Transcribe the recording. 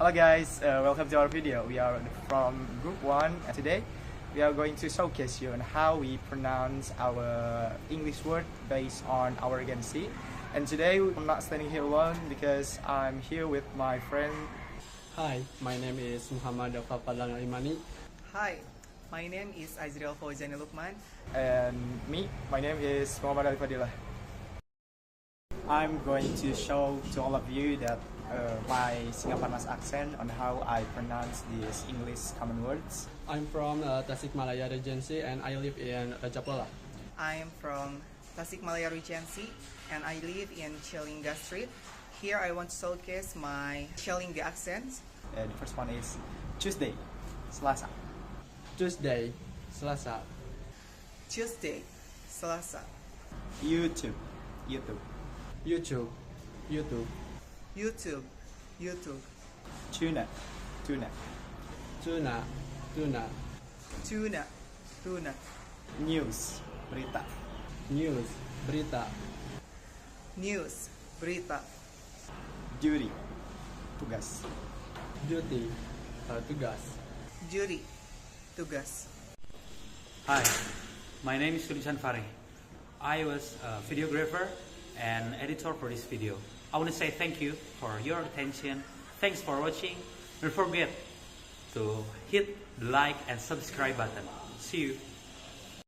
Hello guys, welcome to our video. We are from Group 1 and today we are going to showcase you on how we pronounce our English word based on our agency. And today I'm not standing here alone because I'm here with my friend. Hi, my name is Muhammad Daffa Fadhlan Imani. Hi, my name is Azril Fauzani Lukman. And me, my name is Alif Fadillah. I'm going to show to all of you that my Singaporean accent on how I pronounce these English common words. I'm from Tasikmalaya Regency and I live in Japola. I am from Tasikmalaya Regency and I live in Chillinga Street. Here I want to showcase my Chillinga accent. The first one is Tuesday, Selasa. Tuesday, Selasa. Tuesday, Selasa. YouTube. YouTube. Tuna. News, berita. Berita. Duty, tugas. Tugas. Hi, my name is Rujhan Farih. I was a videographer and editor for this video. I want to say thank you for your attention. Thanks for watching. Don't forget to hit the like and subscribe button. See you.